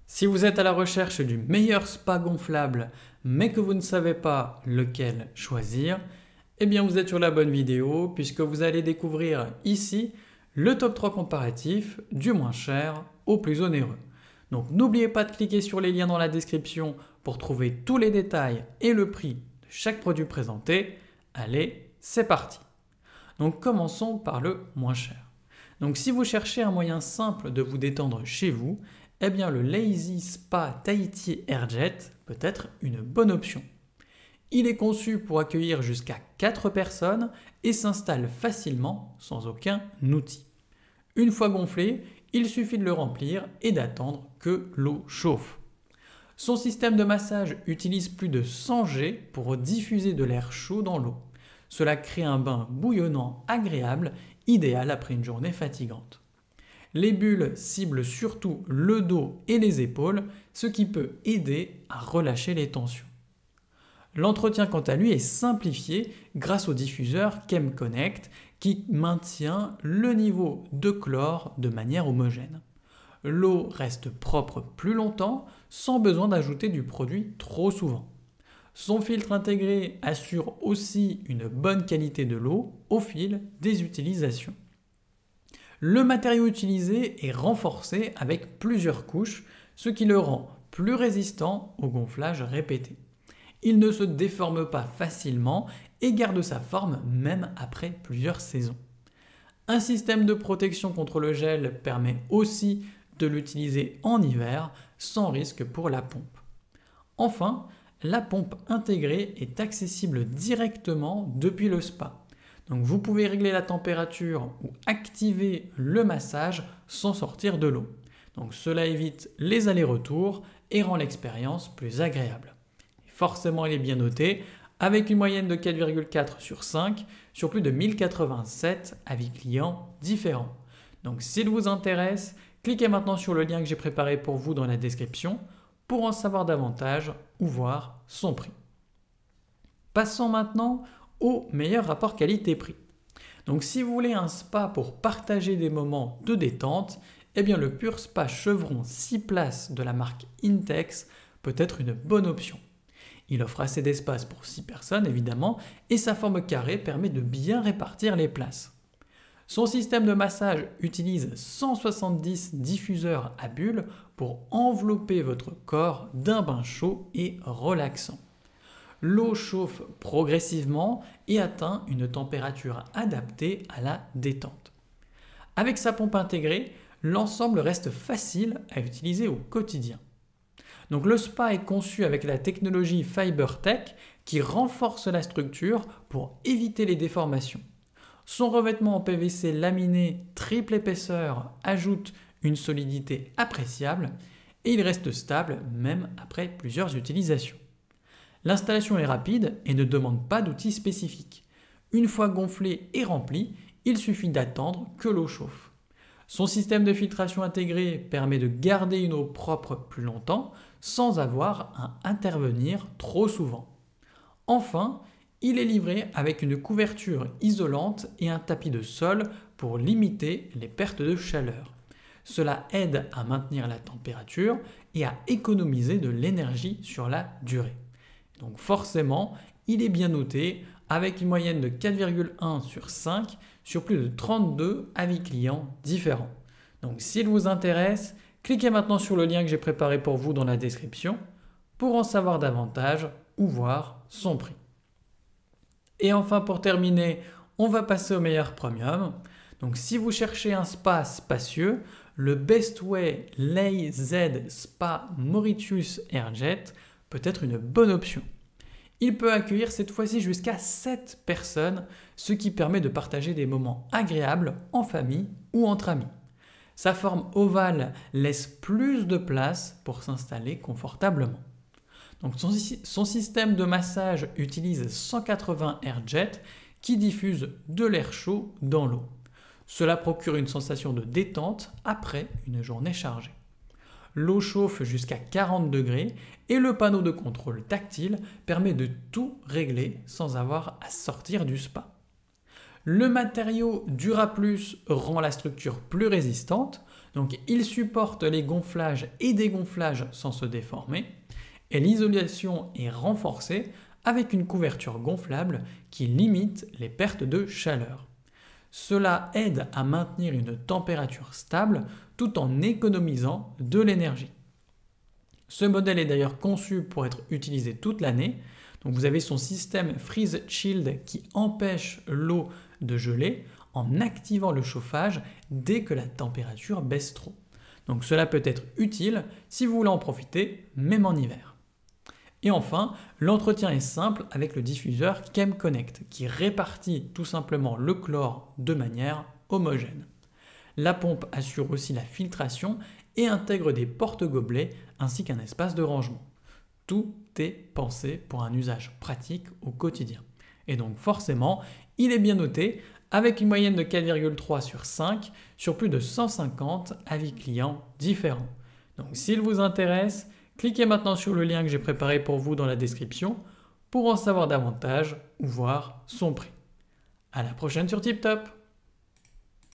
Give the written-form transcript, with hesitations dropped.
Si vous êtes à la recherche du meilleur spa gonflable, mais que vous ne savez pas lequel choisir, eh bien vous êtes sur la bonne vidéo puisque vous allez découvrir ici le top 3 comparatif du moins cher au plus onéreux. Donc n'oubliez pas de cliquer sur les liens dans la description pour trouver tous les détails et le prix de chaque produit présenté. Allez, c'est parti. Donc commençons par le moins cher. Donc si vous cherchez un moyen simple de vous détendre chez vous, eh bien le Lazy Spa Tahiti Airjet peut être une bonne option. Il est conçu pour accueillir jusqu'à 4 personnes et s'installe facilement sans aucun outil. Une fois gonflé, il suffit de le remplir et d'attendre que l'eau chauffe. Son système de massage utilise plus de 100 G pour diffuser de l'air chaud dans l'eau. Cela crée un bain bouillonnant agréable, idéal après une journée fatigante. Les bulles ciblent surtout le dos et les épaules, ce qui peut aider à relâcher les tensions. L'entretien quant à lui est simplifié grâce au diffuseur ChemConnect qui maintient le niveau de chlore de manière homogène. L'eau reste propre plus longtemps sans besoin d'ajouter du produit trop souvent. Son filtre intégré assure aussi une bonne qualité de l'eau au fil des utilisations. Le matériau utilisé est renforcé avec plusieurs couches, ce qui le rend plus résistant au gonflage répété. Il ne se déforme pas facilement et garde sa forme même après plusieurs saisons. Un système de protection contre le gel permet aussi de l'utiliser en hiver sans risque pour la pompe. Enfin, la pompe intégrée est accessible directement depuis le spa. Donc vous pouvez régler la température ou activer le massage sans sortir de l'eau. Donc cela évite les allers-retours et rend l'expérience plus agréable. Et forcément, il est bien noté avec une moyenne de 4,4 sur 5 sur plus de 1087 avis clients différents. Donc s'il vous intéresse, cliquez maintenant sur le lien que j'ai préparé pour vous dans la description pour en savoir davantage ou voir son prix. Passons maintenant au meilleur rapport qualité-prix. Donc si vous voulez un spa pour partager des moments de détente, eh bien le Pur Spa Chevron 6 places de la marque Intex peut être une bonne option. Il offre assez d'espace pour 6 personnes évidemment et sa forme carrée permet de bien répartir les places. Son système de massage utilise 170 diffuseurs à bulles pour envelopper votre corps d'un bain chaud et relaxant. L'eau chauffe progressivement et atteint une température adaptée à la détente. Avec sa pompe intégrée, l'ensemble reste facile à utiliser au quotidien. Donc le spa est conçu avec la technologie FiberTech qui renforce la structure pour éviter les déformations. Son revêtement en PVC laminé triple épaisseur ajoute une solidité appréciable et il reste stable même après plusieurs utilisations. L'installation est rapide et ne demande pas d'outils spécifiques. Une fois gonflé et rempli, il suffit d'attendre que l'eau chauffe. Son système de filtration intégré permet de garder une eau propre plus longtemps sans avoir à intervenir trop souvent. Enfin, il est livré avec une couverture isolante et un tapis de sol pour limiter les pertes de chaleur. Cela aide à maintenir la température et à économiser de l'énergie sur la durée. Donc forcément, il est bien noté avec une moyenne de 4,1 sur 5 sur plus de 32 avis clients différents. Donc s'il vous intéresse, cliquez maintenant sur le lien que j'ai préparé pour vous dans la description pour en savoir davantage ou voir son prix. Et enfin pour terminer, on va passer au meilleur premium. Donc si vous cherchez un spa spacieux, le Bestway Lay Z Spa Mauritius Airjet peut être une bonne option. Il peut accueillir cette fois-ci jusqu'à 7 personnes, ce qui permet de partager des moments agréables en famille ou entre amis. Sa forme ovale laisse plus de place pour s'installer confortablement. Donc son système de massage utilise 180 airjets qui diffusent de l'air chaud dans l'eau. Cela procure une sensation de détente après une journée chargée. L'eau chauffe jusqu'à 40 degrés et le panneau de contrôle tactile permet de tout régler sans avoir à sortir du spa. Le matériau Dura+, rend la structure plus résistante, donc il supporte les gonflages et dégonflages sans se déformer. Et l'isolation est renforcée avec une couverture gonflable qui limite les pertes de chaleur. Cela aide à maintenir une température stable tout en économisant de l'énergie. Ce modèle est d'ailleurs conçu pour être utilisé toute l'année. Donc vous avez son système Freeze Shield qui empêche l'eau de geler en activant le chauffage dès que la température baisse trop. Donc cela peut être utile si vous voulez en profiter, même en hiver. Et enfin, l'entretien est simple avec le diffuseur ChemConnect qui répartit tout simplement le chlore de manière homogène. La pompe assure aussi la filtration et intègre des porte-gobelets ainsi qu'un espace de rangement. Tout est pensé pour un usage pratique au quotidien. Et donc forcément, il est bien noté avec une moyenne de 4,3 sur 5 sur plus de 150 avis clients différents. Donc s'il vous intéresse, cliquez maintenant sur le lien que j'ai préparé pour vous dans la description pour en savoir davantage ou voir son prix. À la prochaine sur TipTop!